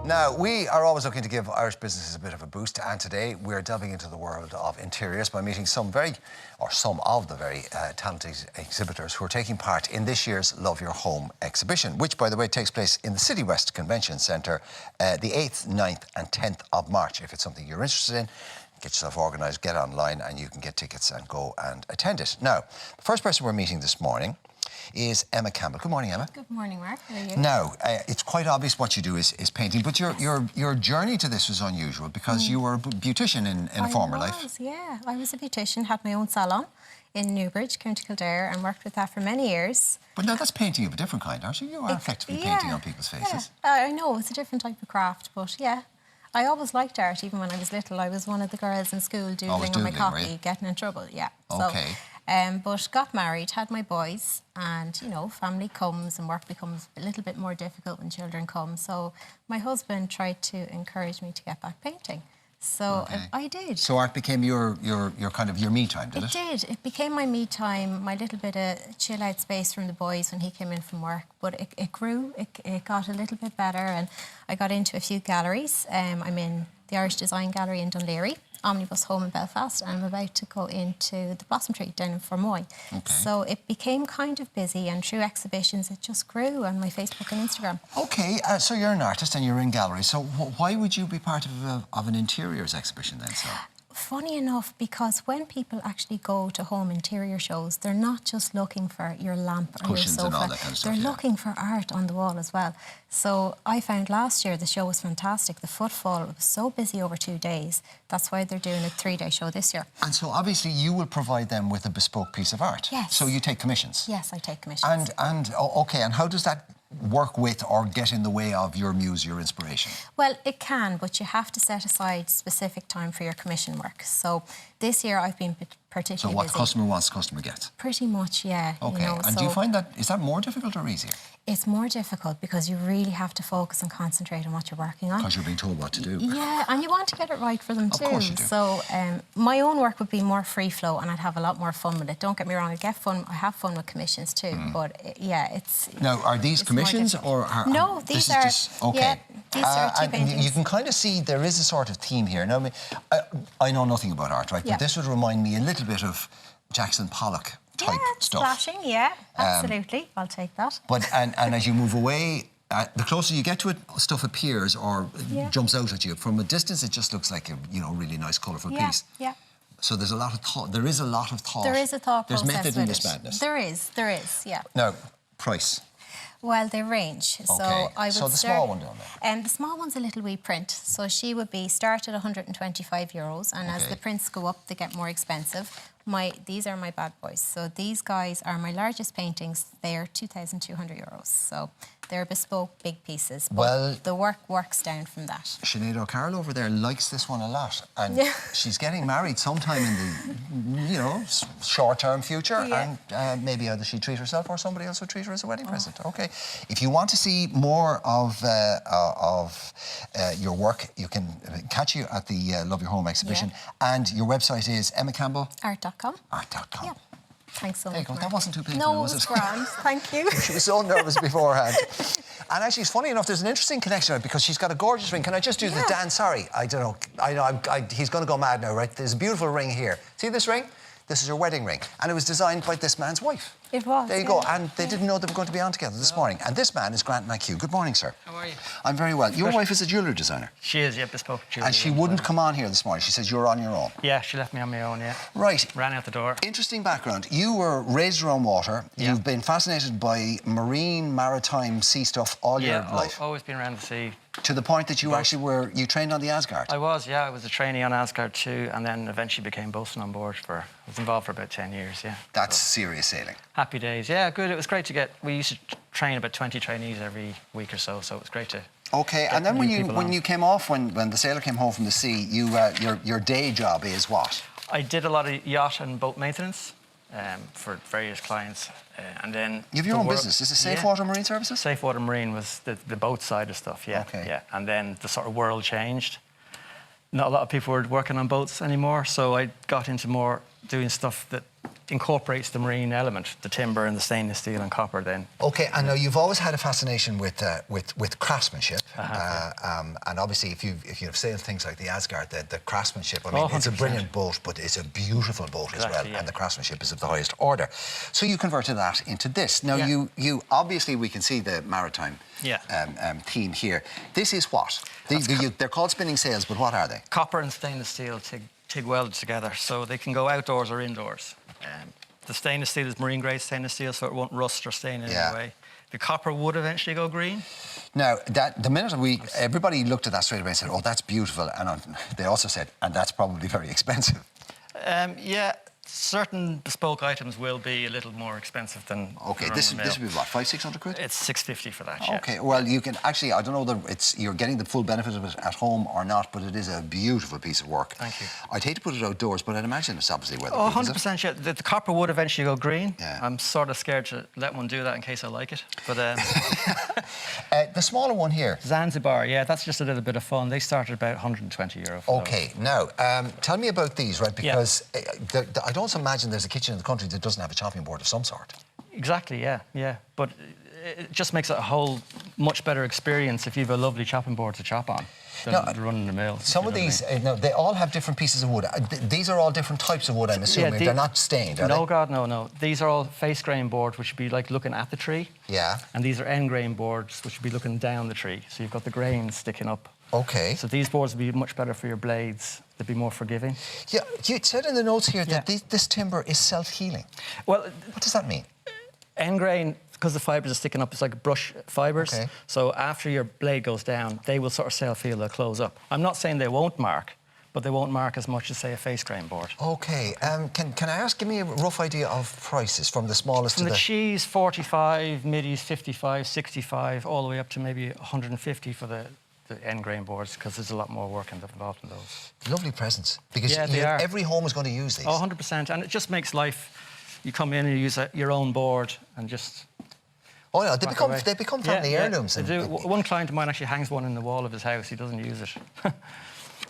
Now, we are always looking to give Irish businesses a bit of a boost, and today we're delving into the world of interiors by meeting some of the very talented exhibitors who are taking part in this year's Love Your Home exhibition, which, by the way, takes place in the City West Convention Centre the 8th, 9th and 10th of March. If it's something you're interested in, get yourself organised, get online, and you can get tickets and go and attend it. Now, the first person we're meeting this morning is Emma Campbell. Good morning, Emma. Good morning, Mark. How are you? Now, it's quite obvious what you do is painting, but your journey to this was unusual because you were a beautician in a former life. Yeah. I was a beautician, had my own salon in Newbridge, County Kildare, and worked with that for many years. But now that's painting of a different kind, aren't you? You are effectively painting on people's faces. Yeah. I know, it's a different type of craft, but yeah. I always liked art, even when I was little. I was one of the girls in school doodling on my copy, getting in trouble, yeah. Okay. But got married, had my boys, and, you know, family comes and work becomes a little bit more difficult when children come. So my husband tried to encourage me to get back painting. So I did. So art became your kind of your me time, did it? It did. It became my me time, my little bit of chill out space from the boys when he came in from work. But it grew, it got a little bit better, and I got into a few galleries. I'm in the Irish Design Gallery in Dunleary, Omnibus Home in Belfast, and I'm about to go into the Blossom Tree down in Fermoy. Okay. So it became kind of busy, and through exhibitions it just grew on my Facebook and Instagram. Okay, so you're an artist and you're in galleries, so why would you be part of an interiors exhibition then, so? Funny enough, because when people actually go to home interior shows, they're not just looking for your lamp or cushions your sofa. And all that kind of stuff, they're looking for art on the wall as well. So I found last year the show was fantastic. The footfall was so busy over 2 days. That's why they're doing a 3-day show this year. And so obviously you will provide them with a bespoke piece of art. Yes. So you take commissions. Yes, I take commissions. And okay, and how does that work with or get in the way of your muse, your inspiration? Well, it can, but you have to set aside specific time for your commission work. So this year I've been particularly So what busy. the customer wants, the customer gets? Pretty much, yeah. Okay, you know, and do you find that, is that more difficult or easier? It's more difficult because you really have to focus and concentrate on what you're working on. Because you're being told what to do. Yeah, and you want to get it right for them too. Of course you do. So my own work would be more free flow, and I'd have a lot more fun with it. Don't get me wrong, I have fun with commissions too, but yeah, it's... Now, are these commissions or are... No, these are... Okay. Yeah, these are two paintings. You can kind of see there is a sort of theme here. Now, I know nothing about art, right? Yeah. But this would remind me a little bit of Jackson Pollock type stuff. Splashing, yeah, absolutely. I'll take that. But and as you move away, the closer you get to it, stuff appears or jumps out at you. From a distance, it just looks like a really nice, colourful piece. Yeah. So there's a lot of thought. There is a lot of thought. There is a thought process. There's method in this madness. There is, yeah. Now, price. Well, they range. Okay. So I would the small one down there? The small one's a little wee print. So she would start at €125, and as the prints go up, they get more expensive. These are my bad boys. So these guys are my largest paintings. They are €2,200. So they're bespoke, big pieces. But well, the work works down from that. Sinead O'Carroll over there likes this one a lot, and she's getting married sometime in the, short-term future, and maybe either she'd treat herself or somebody else would treat her as a wedding present. Okay. If you want to see more of your work, you can catch you at the Love Your Home exhibition, and your website is art.com. Art.com. Yeah. Thanks so much. There you go. That wasn't too painful, no, was it? No, it was grand. Thank you. She was so nervous beforehand. And actually, it's funny enough, there's an interesting connection because she's got a gorgeous ring. Can I just do the dance? Sorry, I don't know. I know he's going to go mad now, right? There's a beautiful ring here. See this ring? This is her wedding ring. And it was designed by this man's wife. It was. There you go. And they didn't know they were going to be on together this morning. And this man is Grant McHugh. Good morning, sir. How are you? I'm very well. Your wife is a jewellery designer. She is, yeah, bespoke jewellery. And she wouldn't come on here this morning. She says you're on your own. Yeah, she left me on my own, yeah. Right. Ran out the door. Interesting background. You were raised around water. Yeah. You've been fascinated by marine, maritime, sea stuff all your life. Yeah, always been around the sea. To the point that you actually you trained on the Asgard. I was, yeah. I was a trainee on Asgard too, and then eventually became bosun on board I was involved for about 10 years, yeah. That's serious sailing. Happy days, yeah, good. It was great to we used to train about 20 trainees every week or so it was great to... Okay, and then when you came off, when the sailor came home from the sea, your day job is what? I did a lot of yacht and boat maintenance for various clients, and then... You have your own business. Is it Safe Water Marine Services? Safe Water Marine was the boat side of stuff, yeah. Okay. Yeah, and then the sort of world changed. Not a lot of people were working on boats anymore, so I got into more doing stuff that incorporates the marine element, the timber and the stainless steel and copper then. Okay, and now you've always had a fascination with craftsmanship, and obviously if you've sailed things like the Asgard, the craftsmanship, I mean, it's a brilliant boat, but it's a beautiful boat as well, and the craftsmanship is of the highest order. So you converted that into this. Now you obviously, we can see the maritime theme here. This is what? They're called spinning sails, but what are they? Copper and stainless steel TIG welded together, so they can go outdoors or indoors. The stainless steel is marine grade stainless steel, so it won't rust or stain in any way. The copper would eventually go green. Now, the minute everybody looked at that straight away and said, "Oh, that's beautiful," and they also said, "And that's probably very expensive." Yeah. Certain bespoke items will be a little more expensive than. Okay, this would be what, 500-600 quid? It's 650 for that. Yeah. Okay, well you can actually, I don't know whether you're getting the full benefit of it at home or not, but it is a beautiful piece of work. Thank you. I'd hate to put it outdoors, but I'd imagine it's obviously weatherproof. Oh, 100%. Yeah. The copper would eventually go green. Yeah. I'm sort of scared to let one do that in case I like it. But the smaller one here, Zanzibar. Yeah, that's just a little bit of fun. They started about €120. Okay, now tell me about these, right? Because I don't imagine there's a kitchen in the country that doesn't have a chopping board of some sort. Exactly, yeah. But it just makes it a whole much better experience if you have a lovely chopping board to chop on than running the mill. Some of these, they all have different pieces of wood. These are all different types of wood, I'm assuming. They're not stained, are they? No, God, no. These are all face grain boards, which would be like looking at the tree. Yeah. And these are end grain boards, which would be looking down the tree. So you've got the grains sticking up. Okay. So these boards would be much better for your blades. They'd be more forgiving. Yeah, you said in the notes here that this timber is self-healing. Well, what does that mean? End grain, because the fibres are sticking up, it's like brush fibres. Okay. So after your blade goes down, they will sort of self-heal, they'll close up. I'm not saying they won't mark, but they won't mark as much as, say, a face grain board. Okay. Can I ask, give me a rough idea of prices from the smallest to the... From the cheese, 45, middies, 55, 65, all the way up to maybe 150 for the end grain boards, because there's a lot more work involved in those. Lovely presents, because every home is going to use these. Oh, 100%, and it just makes life... You come in and you use your own board and just... Oh, yeah, they become family heirlooms. They do. One client of mine actually hangs one in the wall of his house. He doesn't use it.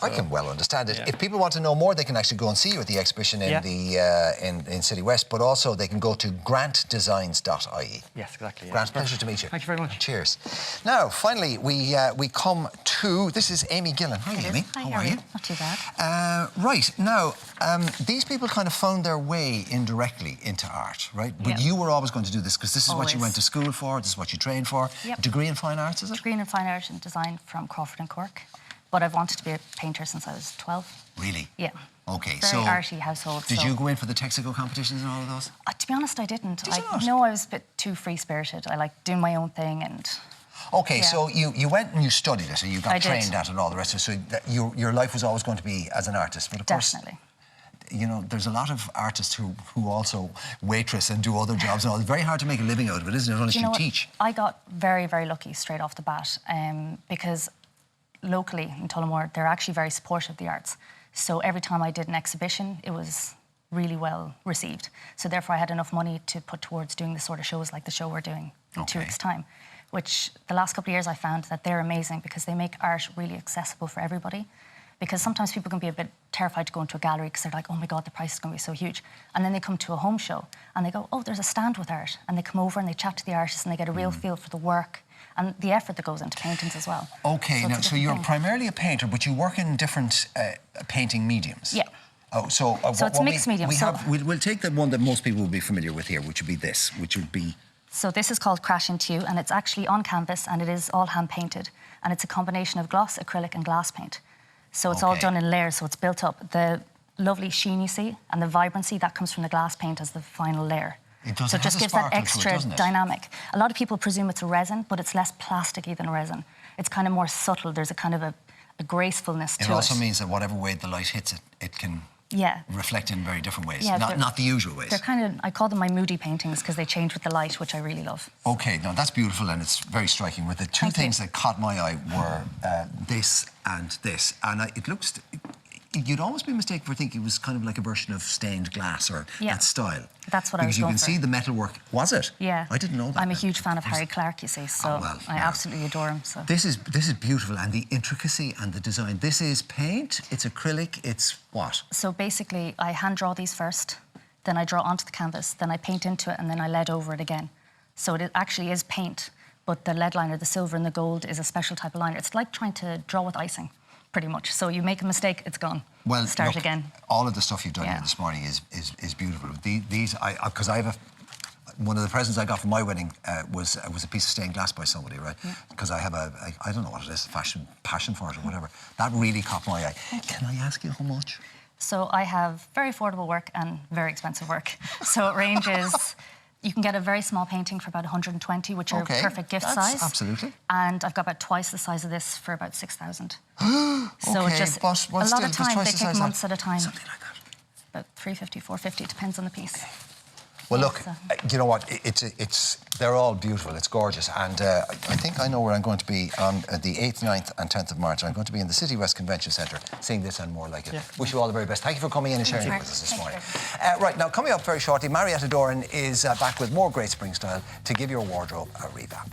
I can well understand it. Yeah. If people want to know more, they can actually go and see you at the exhibition in in City West, but also they can go to grantdesigns.ie. Yes, exactly. Yeah. Grant, pleasure to meet you. Thank you very much. Cheers. Now, finally, we come to... This is Amy Gillen. Hi, Amy. Hi, how are you? Not too bad. Right, now, these people kind of found their way indirectly into art, right? But you were always going to do this, because this is what you went to school for, this is what you trained for. Yep. Degree in Fine Arts, is it? Degree in Fine Art and Design from Crawford and Cork. But I've wanted to be a painter since I was 12. Really? Yeah. Okay, Very arty household. Did you go in for the Texaco competitions and all of those? To be honest, I didn't. Did you not? No, I was a bit too free-spirited. I like doing my own thing and... Okay, so you went and you studied it and you got trained at it and all the rest of it. So your life was always going to be as an artist. But of course, you know, there's a lot of artists who also waitress and do other jobs and all. It's very hard to make a living out of it, isn't it, unless you teach? I got very, very lucky straight off the bat because... locally in Tullamore, they're actually very supportive of the arts. So every time I did an exhibition, it was really well received. So therefore I had enough money to put towards doing the sort of shows like the show we're doing in 2 weeks' time, which the last couple of years I found that they're amazing because they make art really accessible for everybody. Because sometimes people can be a bit terrified to go into a gallery because they're like, oh my God, the price is going to be so huge. And then they come to a home show and they go, oh, there's a stand with art. And they come over and they chat to the artist and they get a real feel for the work and the effort that goes into paintings as well. Okay, so now, so you're primarily a painter, but you work in different painting mediums. Yeah. Oh, so it's a mixed medium. We'll take the one that most people will be familiar with here, which would be this, which would be... So this is called Crash Into You, and it's actually on canvas, and it is all hand-painted. And it's a combination of gloss, acrylic and glass paint. So it's all done in layers, so it's built up. The lovely sheen you see and the vibrancy, that comes from the glass paint as the final layer. So it just gives that extra dynamic. A lot of people presume it's a resin, but it's less plasticky than a resin. It's kind of more subtle. There's a kind of a gracefulness to it. It also means that whatever way the light hits it, it can reflect in very different ways, not the usual ways. They're kind of, I call them my moody paintings because they change with the light, which I really love. Okay, now that's beautiful and it's very striking. With the two things that caught my eye were this and this, and it looks... You'd almost be mistaken for thinking it was kind of like a version of stained glass or that style. That's what I was going for. Because you can see the metalwork. Was it? Yeah. I didn't know that. I'm a huge fan of Harry Clarke, you see, so I absolutely adore him. So this is beautiful, and the intricacy and the design. This is paint, it's acrylic, it's what? So basically, I hand draw these first. then I draw onto the canvas, then I paint into it, and then I lead over it again. So it actually is paint, but the lead liner, the silver and the gold, is a special type of liner. It's like trying to draw with icing, pretty much. So you make a mistake, it's gone. Well, start look, again. All of the stuff you've done here this morning is beautiful. These, because I have one of the presents I got for my wedding was a piece of stained glass by somebody, right? Because I have I don't know what it is, passion for it or whatever. That really caught my eye. Can I ask you how much? So I have very affordable work and very expensive work. So it ranges. You can get a very small painting for about 120, which are perfect gift size. Absolutely. And I've got about twice the size of this for about 6,000. So it's just a lot of time. They take months at a time. Something like that. About 350, 450, it depends on the piece. Well, look, you know what? They're all beautiful. It's gorgeous, and I think I know where I'm going to be on the 8th, 9th, and 10th of March. I'm going to be in the City West Convention Centre, seeing this and more like it. Wish you all the very best. Thank you for coming in and sharing it with us this morning. Right now, coming up very shortly, Marietta Doran is back with more Great Spring Style to give your wardrobe a revamp.